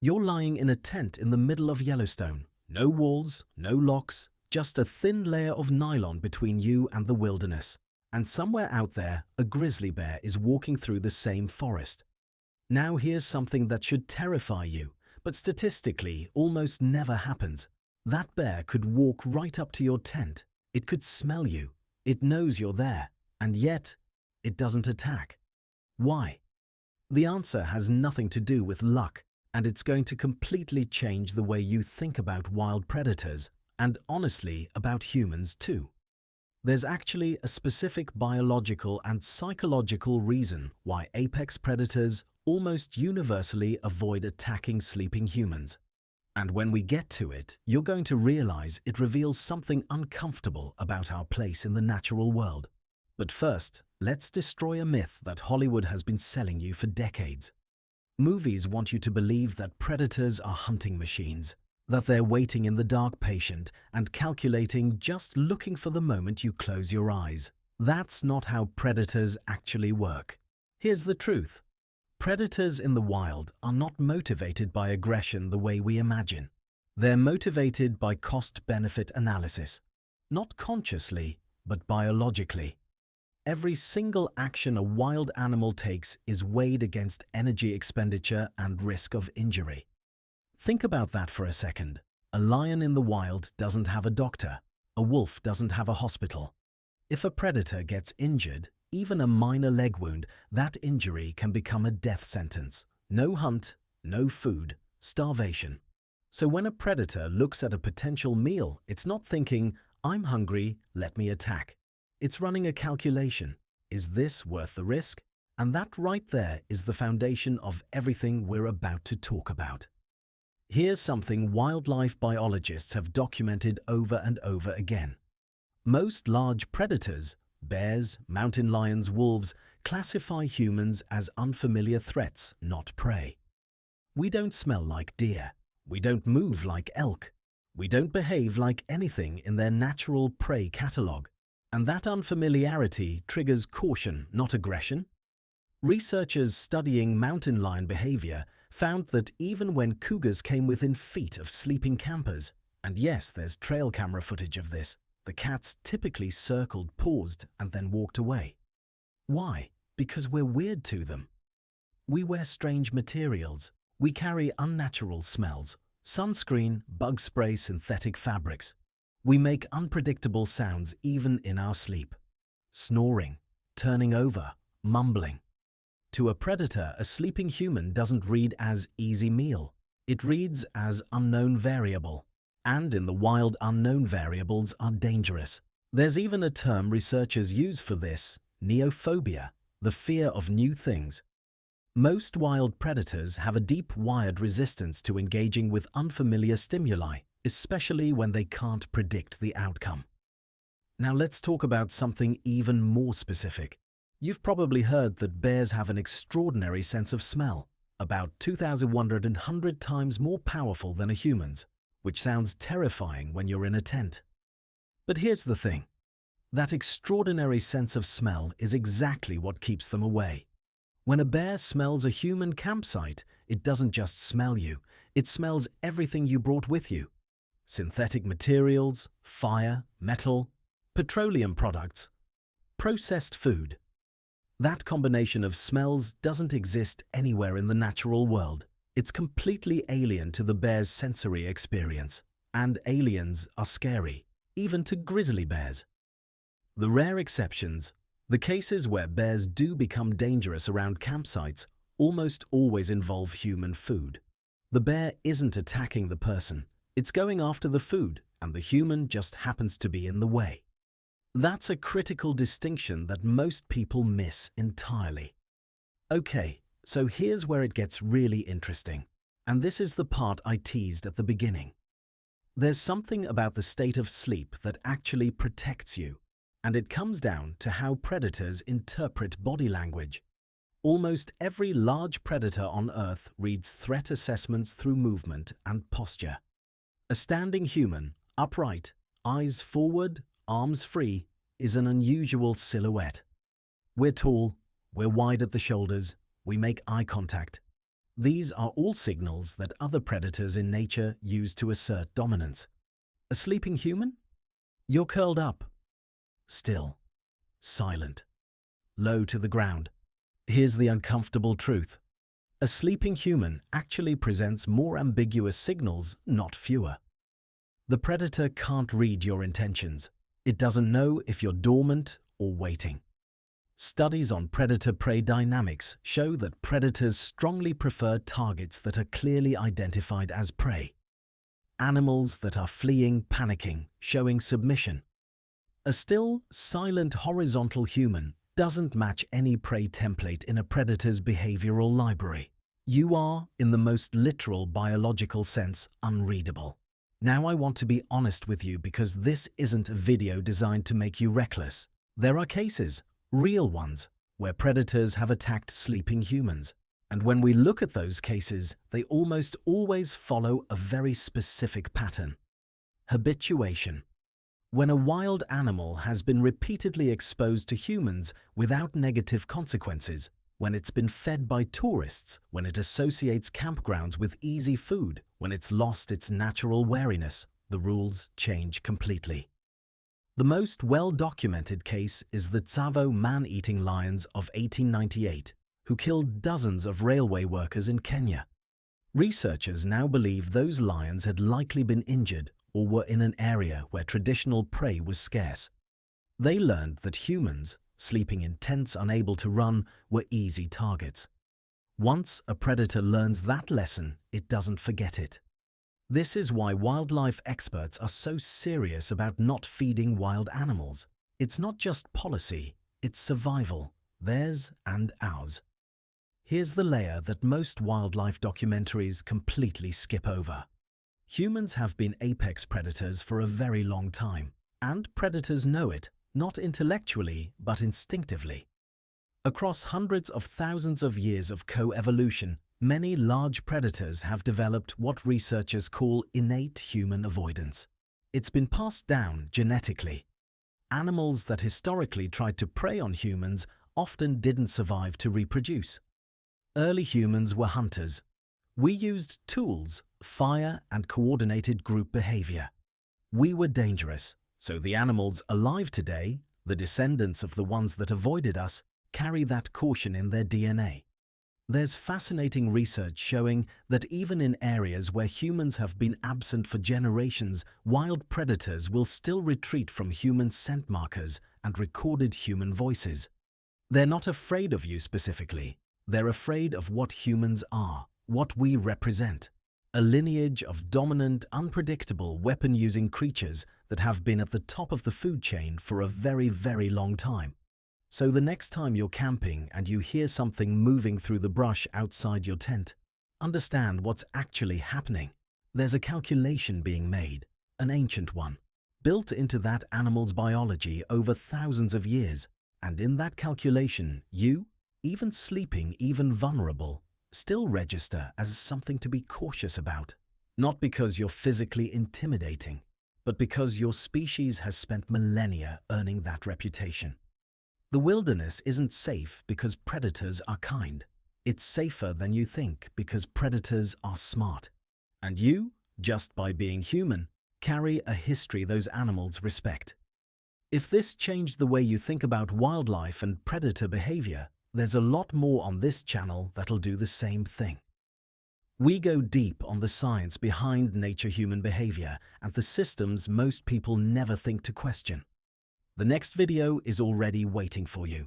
You're lying in a tent in the middle of Yellowstone. No walls, no locks, just a thin layer of nylon between you and the wilderness. And somewhere out there, a grizzly bear is walking through the same forest. Now here's something that should terrify you, but statistically almost never happens. That bear could walk right up to your tent. It could smell you. It knows you're there. And yet, it doesn't attack. Why? The answer has nothing to do with luck, and it's going to completely change the way you think about wild predators, and honestly, about humans too. There's actually a specific biological and psychological reason why apex predators almost universally avoid attacking sleeping humans. And when we get to it, you're going to realize it reveals something uncomfortable about our place in the natural world. But first, let's destroy a myth that Hollywood has been selling you for decades. Movies want you to believe that predators are hunting machines, that they're waiting in the dark patient and calculating, just looking for the moment you close your eyes. That's not how predators actually work. Here's the truth. Predators in the wild are not motivated by aggression the way we imagine. They're motivated by cost-benefit analysis, not consciously, but biologically. Every single action a wild animal takes is weighed against energy expenditure and risk of injury. Think about that for a second. A lion in the wild doesn't have a doctor. A wolf doesn't have a hospital. If a predator gets injured, even a minor leg wound, that injury can become a death sentence. No hunt, no food, starvation. So when a predator looks at a potential meal, it's not thinking, "I'm hungry, let me attack." It's running a calculation. Is this worth the risk? And that right there is the foundation of everything we're about to talk about. Here's something wildlife biologists have documented over and over again. Most large predators, bears, mountain lions, wolves, classify humans as unfamiliar threats, not prey. We don't smell like deer. We don't move like elk. We don't behave like anything in their natural prey catalog. And that unfamiliarity triggers caution, not aggression. Researchers studying mountain lion behavior found that even when cougars came within feet of sleeping campers, and yes, there's trail camera footage of this, the cats typically circled, paused, and then walked away. Why? Because we're weird to them. We wear strange materials. We carry unnatural smells, sunscreen, bug spray, synthetic fabrics. We make unpredictable sounds even in our sleep. Snoring, turning over, mumbling. To a predator, a sleeping human doesn't read as easy meal. It reads as unknown variable. And in the wild, unknown variables are dangerous. There's even a term researchers use for this, neophobia, the fear of new things. Most wild predators have a deep wired resistance to engaging with unfamiliar stimuli, especially when they can't predict the outcome. Now let's talk about something even more specific. You've probably heard that bears have an extraordinary sense of smell, about 2,100 times more powerful than a human's, which sounds terrifying when you're in a tent. But here's the thing. That extraordinary sense of smell is exactly what keeps them away. When a bear smells a human campsite, it doesn't just smell you, it smells everything you brought with you. Synthetic materials, fire, metal, petroleum products, processed food. That combination of smells doesn't exist anywhere in the natural world. It's completely alien to the bear's sensory experience. And aliens are scary, even to grizzly bears. The rare exceptions, the cases where bears do become dangerous around campsites, almost always involve human food. The bear isn't attacking the person. It's going after the food, and the human just happens to be in the way. That's a critical distinction that most people miss entirely. Okay, so here's where it gets really interesting. And this is the part I teased at the beginning. There's something about the state of sleep that actually protects you, and it comes down to how predators interpret body language. Almost every large predator on Earth reads threat assessments through movement and posture. A standing human, upright, eyes forward, arms free, is an unusual silhouette. We're tall, we're wide at the shoulders, we make eye contact. These are all signals that other predators in nature use to assert dominance. A sleeping human? You're curled up, still, silent, low to the ground. Here's the uncomfortable truth. A sleeping human actually presents more ambiguous signals, not fewer. The predator can't read your intentions. It doesn't know if you're dormant or waiting. Studies on predator-prey dynamics show that predators strongly prefer targets that are clearly identified as prey. Animals that are fleeing, panicking, showing submission. A still, silent horizontal human doesn't match any prey template in a predator's behavioral library. You are, in the most literal biological sense, unreadable. Now I want to be honest with you because this isn't a video designed to make you reckless. There are cases, real ones, where predators have attacked sleeping humans. And when we look at those cases, they almost always follow a very specific pattern. Habituation. When a wild animal has been repeatedly exposed to humans without negative consequences, when it's been fed by tourists, when it associates campgrounds with easy food, when it's lost its natural wariness, the rules change completely. The most well-documented case is the Tsavo man-eating lions of 1898, who killed dozens of railway workers in Kenya. Researchers now believe those lions had likely been injured or were in an area where traditional prey was scarce. They learned that humans, sleeping in tents unable to run, were easy targets. Once a predator learns that lesson, it doesn't forget it. This is why wildlife experts are so serious about not feeding wild animals. It's not just policy, it's survival, theirs and ours. Here's the layer that most wildlife documentaries completely skip over. Humans have been apex predators for a very long time, and predators know it, not intellectually, but instinctively. Across hundreds of thousands of years of co-evolution, many large predators have developed what researchers call innate human avoidance. It's been passed down genetically. Animals that historically tried to prey on humans often didn't survive to reproduce. Early humans were hunters. We used tools, fire, and coordinated group behavior. We were dangerous, so the animals alive today, the descendants of the ones that avoided us, carry that caution in their DNA. There's fascinating research showing that even in areas where humans have been absent for generations, wild predators will still retreat from human scent markers and recorded human voices. They're not afraid of you specifically. They're afraid of what humans are, what we represent. A lineage of dominant, unpredictable, weapon-using creatures that have been at the top of the food chain for a very, very long time. So the next time you're camping and you hear something moving through the brush outside your tent, understand what's actually happening. There's a calculation being made, an ancient one, built into that animal's biology over thousands of years. And in that calculation, you, even sleeping, even vulnerable, still register as something to be cautious about. Not because you're physically intimidating, but because your species has spent millennia earning that reputation. The wilderness isn't safe because predators are kind. It's safer than you think because predators are smart. And you, just by being human, carry a history those animals respect. If this changed the way you think about wildlife and predator behavior, there's a lot more on this channel that'll do the same thing. We go deep on the science behind nature-human behavior and the systems most people never think to question. The next video is already waiting for you.